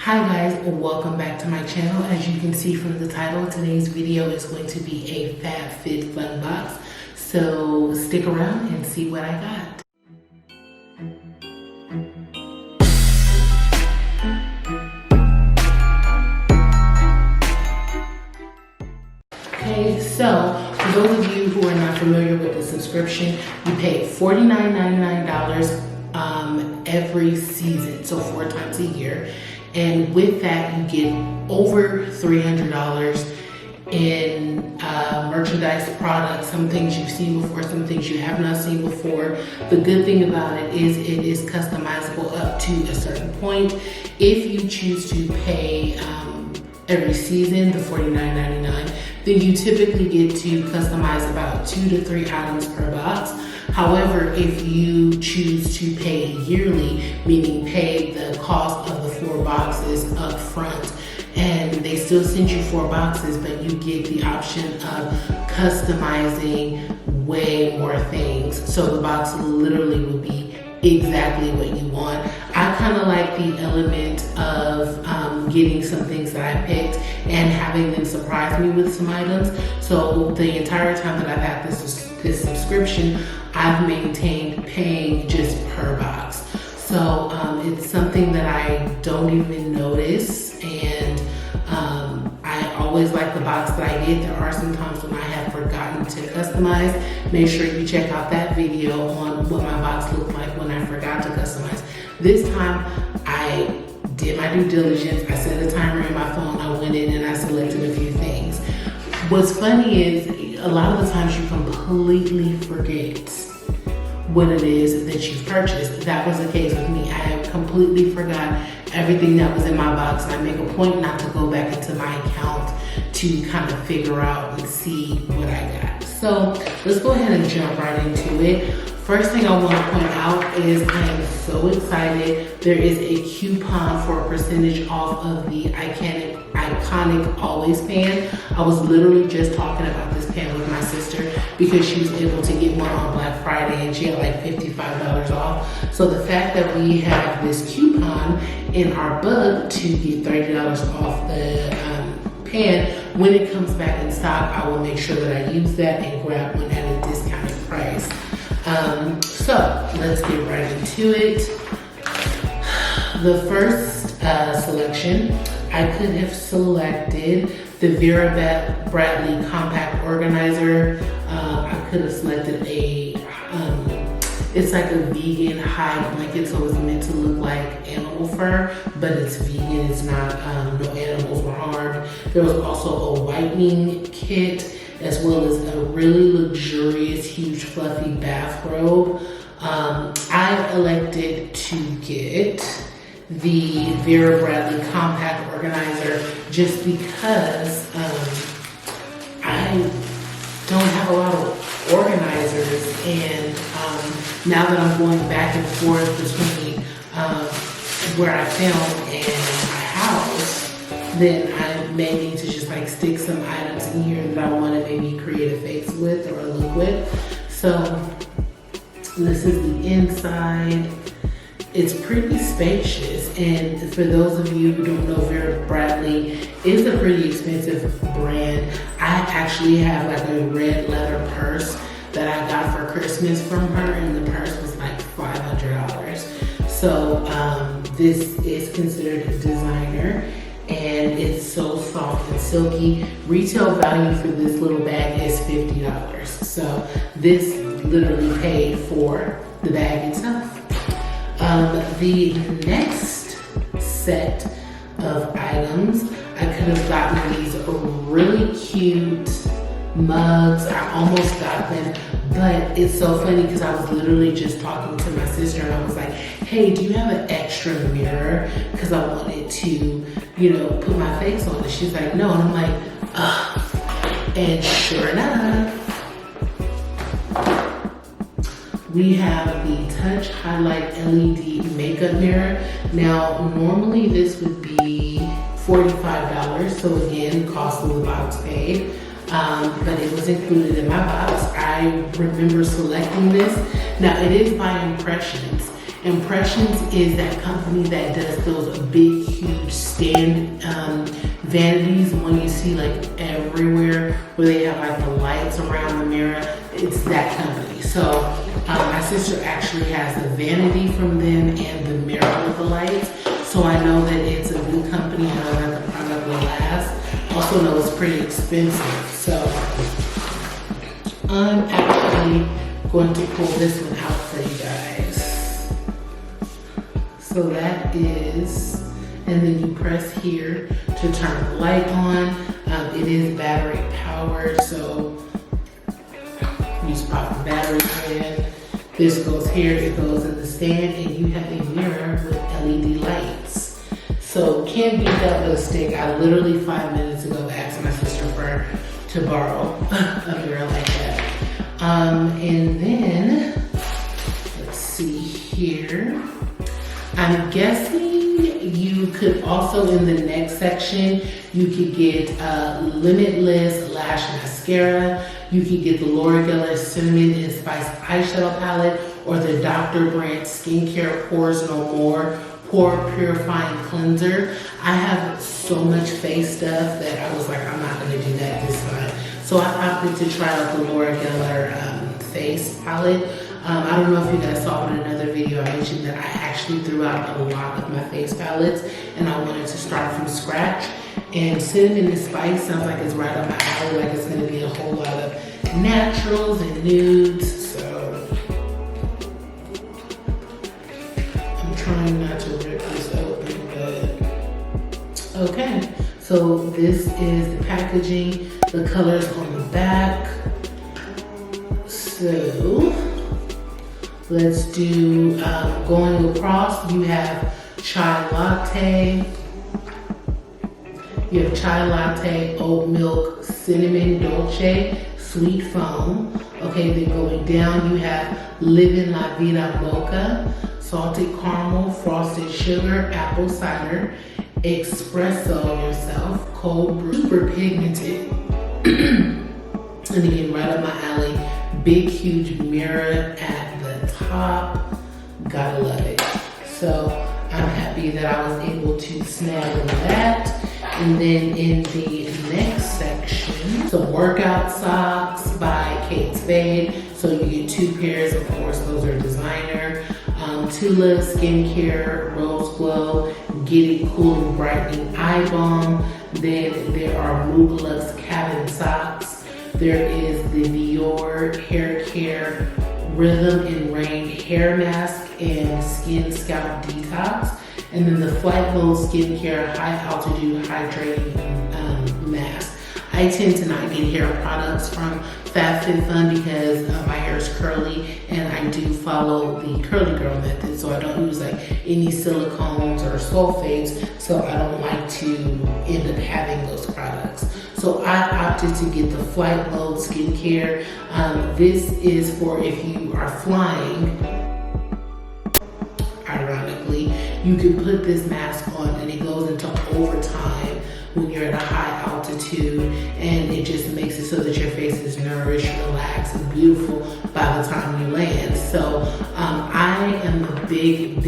Hi guys, welcome back to my channel. As you can see from the title, today's video is going to be a Fabfitfun box. So stick around and see what I got. Okay, so for those of you who are not familiar with the subscription, you pay $49.99 every season, so 4 times a year. And with that, you get over $300 in merchandise products, some things you've seen before, some things you have not seen before. The good thing about it is customizable up to a certain point. If you choose to pay every season, the $49.99, then you typically get to customize about 2 to 3 items per box. However, if you choose to pay yearly, meaning pay the cost of the 4 boxes up front, and they still send you 4 boxes, but you get the option of customizing way more things. So the box literally would be exactly what you want. I kind of like the element of getting some things that I picked and having them surprise me with some items. So the entire time that I've had this subscription, I've maintained paying just per box. So it's something that I don't even notice, and I always like the box that I get. There are some times when I have forgotten to customize. Make sure you check out that video on what my box looked like when I forgot to customize. This time I did my due diligence. I set a timer in my phone. I went in and I selected a few things. What's funny is a lot of the times you completely forget what it is that you've purchased. That was the case with me. I completely forgot everything that was in my box, and I make a point not to go back into my account to kind of figure out and see what I got. So let's go ahead and jump right into it. First thing I want to point out is I am so excited. There is a coupon for a percentage off of the iconic Always pan. I was literally just talking about this pan with my sister because she was able to get one on Black Friday and she had like $55 off. So the fact that we have this coupon in our book to get $30 off the pan, when it comes back in stock, I will make sure that I use that and grab one at a discounted price. So let's get right into it. The first selection, I could have selected the Vera Bradley Compact Organizer. I could have selected it's like a vegan hide blanket, so it's meant to look like animal fur, but it's vegan, it's not, no animals were harmed. There was also a whitening kit, as well as a really luxurious, huge, fluffy bathrobe. I elected to get the Vera Bradley Compact Organizer just because I don't have a lot of organizers, and now that I'm going back and forth between where I film and my house, then I may need to just like stick some items in here that I want to maybe create a face with or a look with. So this is the inside. It's pretty spacious, and for those of you who don't know, Vera Bradley is a pretty expensive brand. I actually have like a red leather purse that I got for Christmas from her, and the purse was like $500. So this is considered a designer, and it's so soft and silky. Retail value for this little bag is $50. So this literally paid for the bag itself. The next set of items, I could have gotten these really cute mugs. I almost got them, but it's so funny because I was literally just talking to my sister and I was like, hey, do you have an extra mirror? Because I wanted to, you know, put my face on it. She's like, no. And I'm like, ugh. And sure enough, we have the Touch Highlight LED Makeup Mirror. Now, normally this would be $45. So again, cost of the box paid. But it was included in my box. I remember selecting this. Now, it is by Impressions. Impressions is that company that does those big, huge huge stand vanities, the one you see like everywhere where they have like the lights around the mirror. It's that company. So my sister actually has the vanity from them and the mirror with the lights. So I know that it's a good company. I know that the product will last. Also know it's pretty expensive. So I'm actually going to pull this one out for you guys. So that is, and then you press here to turn the light on. It is battery powered, so you just pop the battery in. This goes here, it goes in the stand, and you have a mirror with LED lights. So can't beat that with a stick. I literally 5 minutes ago asked my sister to borrow a mirror like that. And then, let's see here. I'm guessing you could also, in the next section, you could get Limitless Lash Mascara. You could get the Laura Geller Cinnamon and Spice Eyeshadow Palette, or the Dr. Brandt Skincare Pores No More Pore Purifying Cleanser. I have so much face stuff that I was like, I'm not gonna do that this time. So I opted to try out the Laura Geller face palette. I don't know if you guys saw in another video I mentioned that I actually threw out a lot of my face palettes and I wanted to start from scratch. And Cinnamon and Spice sounds like it's right up my alley, like it's gonna be a whole lot of naturals and nudes. So I'm trying not to rip this open, but okay. So this is the packaging, the colors on the back. So let's do going across. You have chai latte. You have chai latte, oat milk, cinnamon dolce, sweet foam. Okay, then going down, you have Living La Vida Mocha, salted caramel, frosted sugar, apple cider, espresso yourself, cold brew, super pigmented. And again, right up my alley, big, huge mirror at the top. Gotta love it. So I'm happy that I was able to snag that. And then in the next section, some workout socks by Kate Spade. So you get 2 pairs, of course, those are designer. Tula Skincare Rose Glow, Get It Cool and Brightening Eye Balm. Then there are Mugalux Cabin Socks. There is the Dior Hair Care Rhythm and Rain Hair Mask and Skin Scalp Detox. And then the Flight Mode Skincare High Altitude Hydrating Mask. I tend to not get hair products from Fabfitfun because my hair is curly and I do follow the curly girl method. So I don't use like any silicones or sulfates. So I don't like to end up having those products. So I opted to get the Flight Mode Skincare. This is for if you are flying. Ironically, you can put this mask on and it goes into overtime when you're at a high altitude, and it just makes it so that your face is nourished, relaxed, and beautiful by the time you land. So I am a big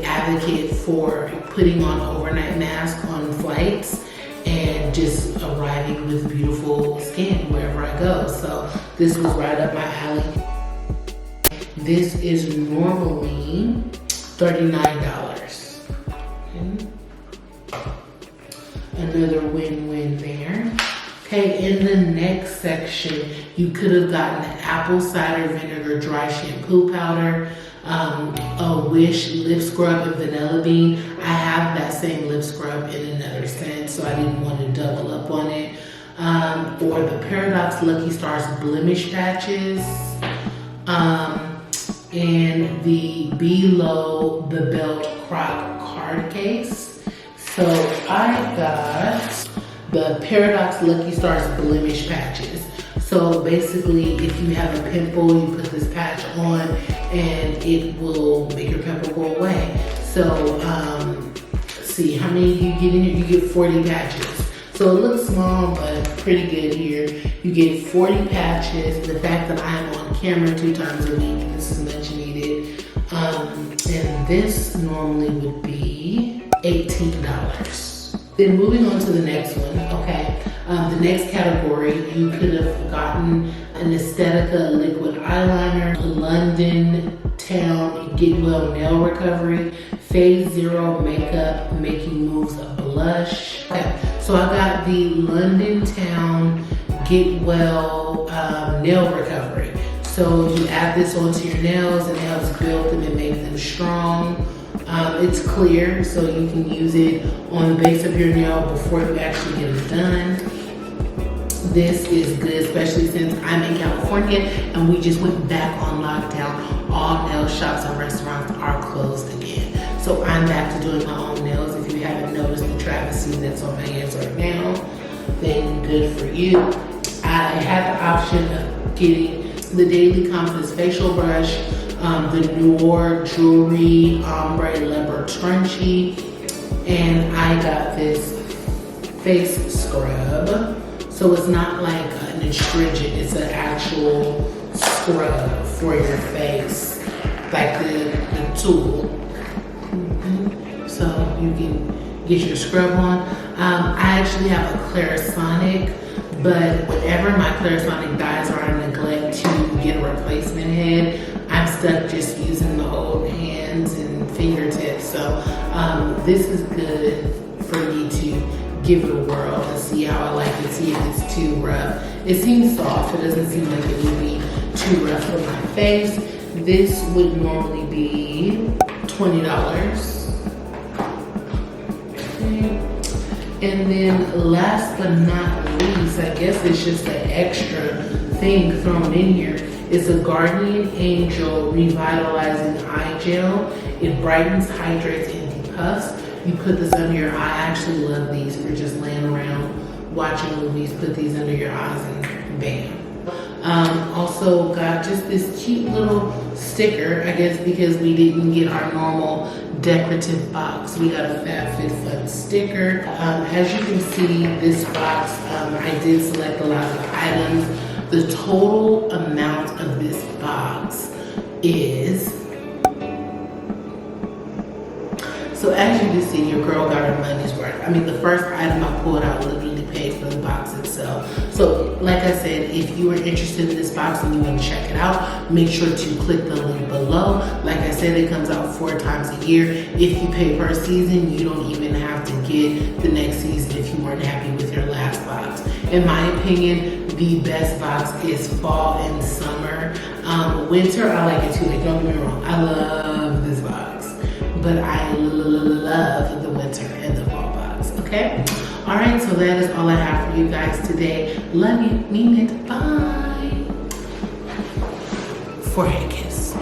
advocate for putting on overnight masks on flights and just arriving with beautiful skin wherever I go. So this was right up my alley. This is normally $39. Okay. Another win-win there. Okay, in the next section, you could have gotten the apple cider vinegar dry shampoo powder, a Wish lip scrub and vanilla bean. I have that same lip scrub in another scent, so I didn't want to double up on it. Or the Paradox Lucky Stars Blemish patches. And the Below the Belt Croc card case. So I got the Paradox Lucky Stars Blemish patches. So basically, if you have a pimple, you put this patch on and it will make your pimple go away. So let's see, how many do you get in here? You get 40 patches. So it looks small, but pretty good here. You get 40 patches. The fact that I'm on camera 2 times a week, this is much needed. And this normally would be $18. Then moving on to the next one, okay. The next category, you could have gotten an Aesthetica liquid eyeliner, Londontown Get Well nail recovery, Phase Zero makeup making moves blush. Okay, so I got the Londontown Get Well nail recovery. So you add this onto your nails and it helps build them and make them strong. It's clear, so you can use it on the base of your nail before you actually get it done. This is good, especially since I'm in California and we just went back on lockdown. All nail shops and restaurants are closed again. So I'm back to doing my own nails. If you haven't noticed the travesty that's on my hands right now, then good for you. I had the option of getting the Daily Compass facial brush, the Noir Jewelry Ombre Leopard Scrunchie, and I got this face scrub. So it's not like an astringent, it's an actual scrub for your face, like the tool. So you can get your scrub on. I actually have a Clarisonic, but whenever my Clarisonic dies or I neglect to get a replacement head, I'm stuck just using the old hands and fingertips. So this is good for me to give it a whirl and see how I like it, see if it's too rough. It seems soft, it doesn't seem like it would be too rough for my face. This would normally be $20. Okay. And then last but not least, I guess it's just an extra thing thrown in here, is a Guardian Angel Revitalizing Eye Gel. It brightens, hydrates, and depuffs. You put this under your eye. I actually love these for just laying around watching movies. Put these under your eyes and bam. Also got just this cute little sticker, I guess because we didn't get our normal decorative box. We got a Fabfitfun sticker. As you can see, this box, I did select a lot of items. The total amount of this box is, so as you can see, your girl got her money's worth. I mean, the first item I pulled out literally paid for the box itself. So like I said, if you are interested in this box and you want to check it out, make sure to click the link below. Like I said, it comes out 4 times a year. If you pay per season, you don't even have to get the next season if you weren't happy with your last box. In my opinion, the best box is fall and summer. Winter, I like it too. Like, don't get me wrong, I love this box. But I love the winter and the fall box, okay? All right, so that is all I have for you guys today. Love you, mean it, bye. Forehead kiss.